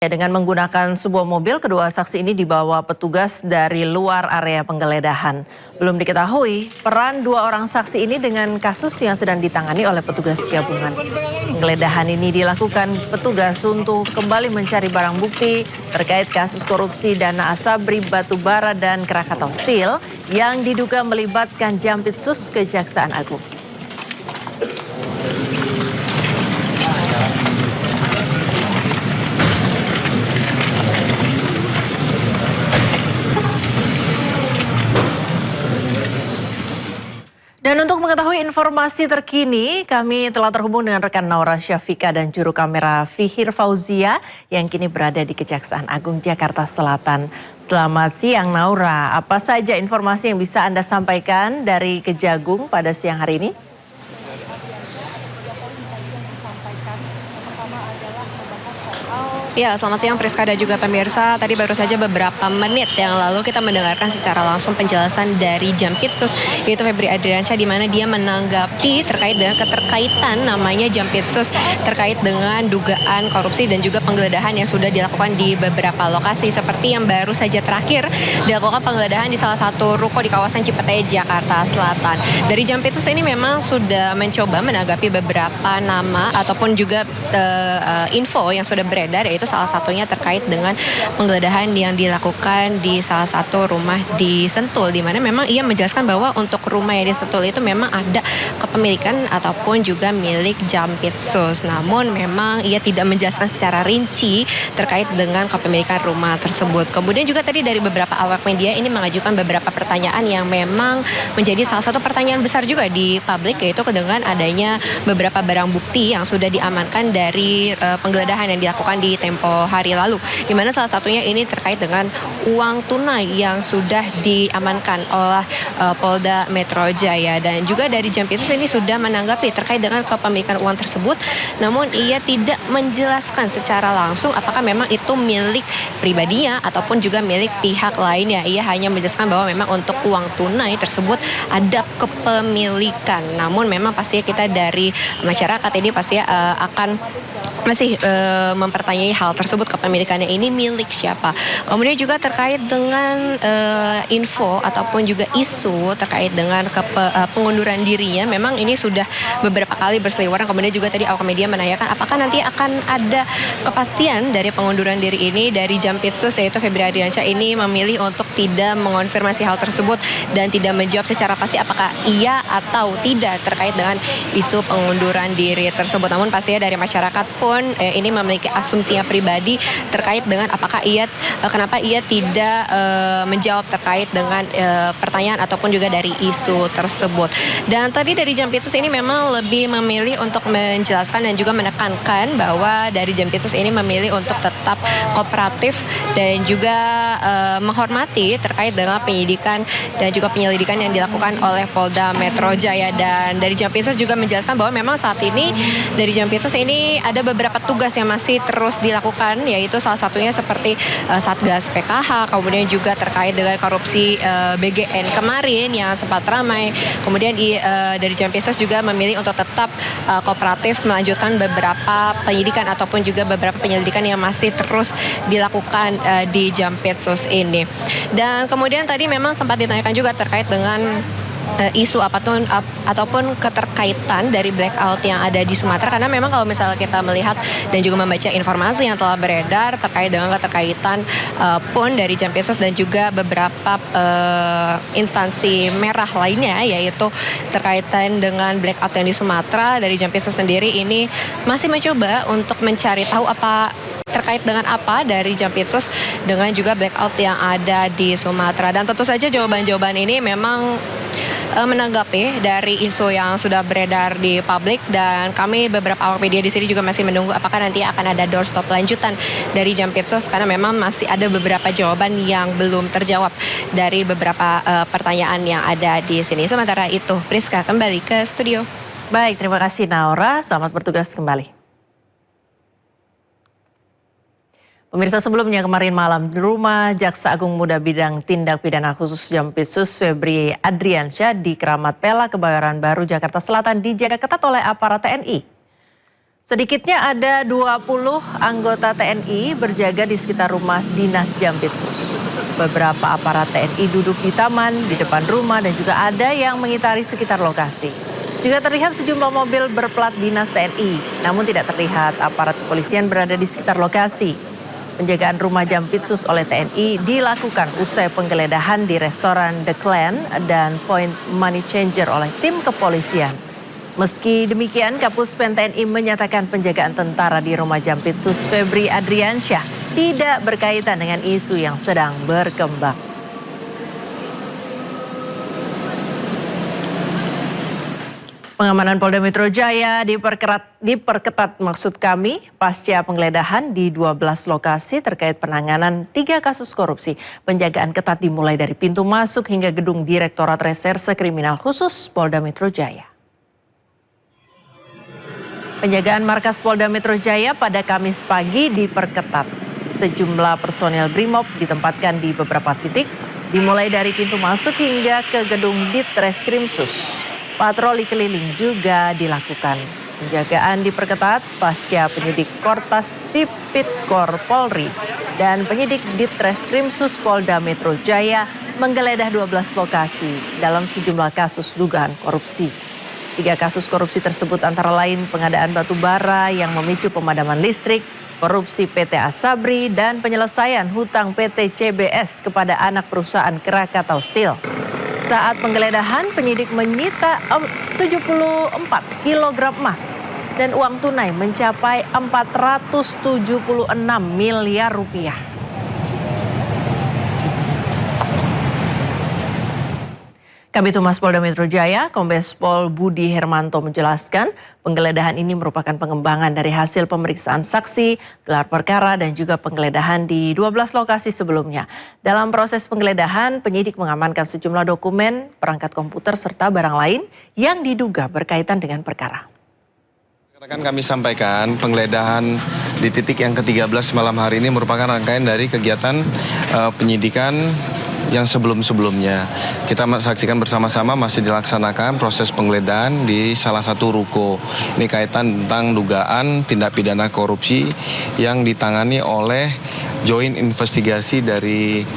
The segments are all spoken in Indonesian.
Ya, dengan menggunakan sebuah mobil, kedua saksi ini dibawa petugas dari luar area penggeledahan. Belum diketahui peran dua orang saksi ini dengan kasus yang sedang ditangani oleh petugas gabungan. Penggeledahan ini dilakukan petugas untuk kembali mencari barang bukti terkait kasus korupsi dana Asabri Batubara dan Krakatau Steel yang diduga melibatkan Jampitsus Kejaksaan Agung. Dan untuk mengetahui informasi terkini, kami telah terhubung dengan rekan Naura Syafika dan juru kamera Fihir Fauzia yang kini berada di Kejaksaan Agung Jakarta Selatan. Selamat siang Naura, apa saja informasi yang bisa Anda sampaikan dari Kejagung pada siang hari ini? Ya, selamat siang Priska dan juga pemirsa. Tadi baru saja beberapa menit yang lalu kita mendengarkan secara langsung penjelasan dari Jampitsus, yaitu Febri Adriansyah, di mana dia menanggapi terkait dengan keterkaitan namanya Jampitsus terkait dengan dugaan korupsi dan juga penggeledahan yang sudah dilakukan di beberapa lokasi, seperti yang baru saja terakhir dilakukan penggeledahan di salah satu ruko di kawasan Cipete, Jakarta Selatan. Dari Jampitsus ini memang sudah mencoba menanggapi beberapa nama ataupun juga info yang sudah beredar, yaitu salah satunya terkait dengan penggeledahan yang dilakukan di salah satu rumah di Sentul, di mana memang ia menjelaskan bahwa untuk rumah yang di Sentul itu memang ada kepemilikan ataupun juga milik Jampitsus. Namun memang ia tidak menjelaskan secara rinci terkait dengan kepemilikan rumah tersebut. Kemudian juga tadi dari beberapa awak media ini mengajukan beberapa pertanyaan yang memang menjadi salah satu pertanyaan besar juga di publik, yaitu dengan adanya beberapa barang bukti yang sudah diamankan dari penggeledahan yang dilakukan di tempo hari lalu, di mana salah satunya ini terkait dengan uang tunai yang sudah diamankan oleh Polda Metro Jaya. Dan juga dari Jampitsus ini sudah menanggapi terkait dengan kepemilikan uang tersebut, namun ia tidak menjelaskan secara langsung apakah memang itu milik pribadinya ataupun juga milik pihak lainnya. Ia hanya menjelaskan bahwa memang untuk uang tunai tersebut ada kepemilikan. Namun memang pastinya kita dari masyarakat ini pasti akan masih mempertanyai hal tersebut, kepemilikannya ini milik siapa. Kemudian juga terkait dengan info ataupun juga isu terkait dengan pengunduran dirinya, memang ini sudah beberapa kali berseliweran. Kemudian juga tadi awak media menanyakan apakah nanti akan ada kepastian dari pengunduran diri ini dari Jampitsus, yaitu Febri Adriansyah ini memilih untuk tidak mengonfirmasi hal tersebut dan tidak menjawab secara pasti apakah iya atau tidak terkait dengan isu pengunduran diri tersebut. Namun pastinya dari masyarakat pun ini memiliki asumsinya pribadi terkait dengan apakah kenapa ia tidak menjawab terkait dengan pertanyaan ataupun juga dari isu tersebut. Dan tadi dari Jampitsus ini memang lebih memilih untuk menjelaskan dan juga menekankan bahwa dari Jampitsus ini memilih untuk tetap kooperatif dan juga menghormati terkait dengan penyidikan dan juga penyelidikan yang dilakukan oleh Polda Metro Jaya. Dan dari Jampitsus juga menjelaskan bahwa memang saat ini dari Jampitsus ini ada beberapa tugas yang masih terus dilakukan, yaitu salah satunya seperti Satgas PKH, kemudian juga terkait dengan korupsi BGN kemarin yang sempat ramai. Kemudian dari Jampitsus juga memilih untuk tetap kooperatif melanjutkan beberapa penyidikan ataupun juga beberapa penyelidikan yang masih terus dilakukan di Jampitsus ini. Dan kemudian tadi memang sempat ditanyakan juga terkait dengan isu ataupun keterkaitan dari blackout yang ada di Sumatera, karena memang kalau misalnya kita melihat dan juga membaca informasi yang telah beredar terkait dengan keterkaitan pun dari Jampitsus dan juga beberapa instansi merah lainnya, yaitu terkaitan dengan blackout yang di Sumatera, dari Jampitsus sendiri ini masih mencoba untuk mencari tahu apa terkait dengan apa dari Jampitsus dengan juga blackout yang ada di Sumatera. Dan tentu saja jawaban-jawaban ini memang menanggapi dari isu yang sudah beredar di publik, dan kami beberapa awak media di sini juga masih menunggu apakah nanti akan ada doorstop lanjutan dari Jampitsus, karena memang masih ada beberapa jawaban yang belum terjawab dari beberapa pertanyaan yang ada di sini. Sementara itu, Priska kembali ke studio. Baik, terima kasih Naura, selamat bertugas kembali. Pemirsa, sebelumnya kemarin malam di rumah Jaksa Agung Muda Bidang Tindak Pidana Khusus Jampitsus Febri Adriansyah di Keramat Pela, Kebayoran Baru, Jakarta Selatan dijaga ketat oleh aparat TNI. Sedikitnya ada 20 anggota TNI berjaga di sekitar rumah dinas Jampitsus. Beberapa aparat TNI duduk di taman, di depan rumah dan juga ada yang mengitari sekitar lokasi. Juga terlihat sejumlah mobil berplat dinas TNI, namun tidak terlihat aparat kepolisian berada di sekitar lokasi. Penjagaan rumah Jampitsus oleh TNI dilakukan usai penggeledahan di restoran The Clan dan Point Money Changer oleh tim kepolisian. Meski demikian, Kapuspen TNI menyatakan penjagaan tentara di rumah Jampitsus Febri Adriansyah tidak berkaitan dengan isu yang sedang berkembang. Pengamanan Polda Metro Jaya diperketat maksud kami pasca penggeledahan di 12 lokasi terkait penanganan 3 kasus korupsi. Penjagaan ketat dimulai dari pintu masuk hingga gedung Direktorat Reserse Kriminal Khusus Polda Metro Jaya. Penjagaan markas Polda Metro Jaya pada Kamis pagi diperketat. Sejumlah personel Brimob ditempatkan di beberapa titik, dimulai dari pintu masuk hingga ke gedung Ditreskrimsus. Patroli keliling juga dilakukan. Penjagaan diperketat pasca penyidik Kortas Tipikor Polri dan penyidik Ditreskrimsus Polda Metro Jaya menggeledah 12 lokasi dalam sejumlah kasus dugaan korupsi. 3 kasus korupsi tersebut antara lain pengadaan batu bara yang memicu pemadaman listrik, korupsi PT Asabri, dan penyelesaian hutang PT CBS kepada anak perusahaan Krakatau Steel. Saat penggeledahan, penyidik menyita 74 kg emas dan uang tunai mencapai 476 miliar rupiah. Kabid Humas Polda Metro Jaya, Kombes Pol Budi Hermanto menjelaskan penggeledahan ini merupakan pengembangan dari hasil pemeriksaan saksi, gelar perkara dan juga penggeledahan di 12 lokasi sebelumnya. Dalam proses penggeledahan, penyidik mengamankan sejumlah dokumen, perangkat komputer serta barang lain yang diduga berkaitan dengan perkara. Rekan kami sampaikan penggeledahan di titik yang ke-13 malam hari ini merupakan rangkaian dari kegiatan penyidikan yang sebelum-sebelumnya. Kita saksikan bersama-sama masih dilaksanakan proses penggeledahan di salah satu ruko. Ini kaitan tentang dugaan tindak pidana korupsi yang ditangani oleh Joint Investigasi dari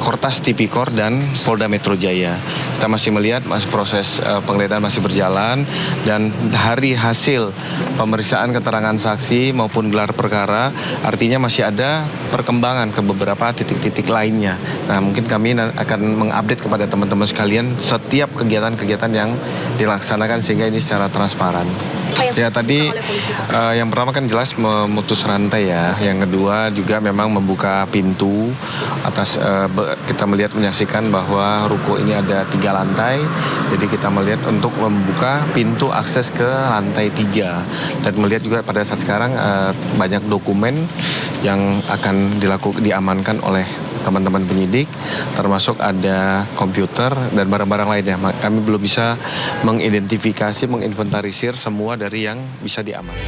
Kortas Tipikor dan Polda Metro Jaya. Kita masih melihat proses penggeledahan masih berjalan dan dari hasil pemeriksaan keterangan saksi maupun gelar perkara artinya masih ada perkembangan ke beberapa titik-titik lainnya. Nah, mungkin kami akan mengupdate kepada teman-teman sekalian setiap kegiatan-kegiatan yang dilaksanakan sehingga ini secara transparan. Ya tadi yang pertama kan jelas memutus rantai ya. Yang kedua juga memang membuka pintu atas kita menyaksikan bahwa ruko ini ada 3 lantai. Jadi kita melihat untuk membuka pintu akses ke lantai 3 dan melihat juga pada saat sekarang banyak dokumen yang akan diamankan oleh teman-teman penyidik, termasuk ada komputer dan barang-barang lainnya. Kami belum bisa mengidentifikasi, menginventarisir semua dari yang bisa diamankan.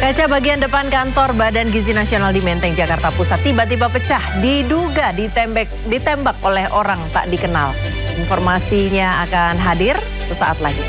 Kaca bagian depan kantor Badan Gizi Nasional di Menteng, Jakarta Pusat tiba-tiba pecah, diduga ditembak oleh orang tak dikenal. Informasinya akan hadir sesaat lagi.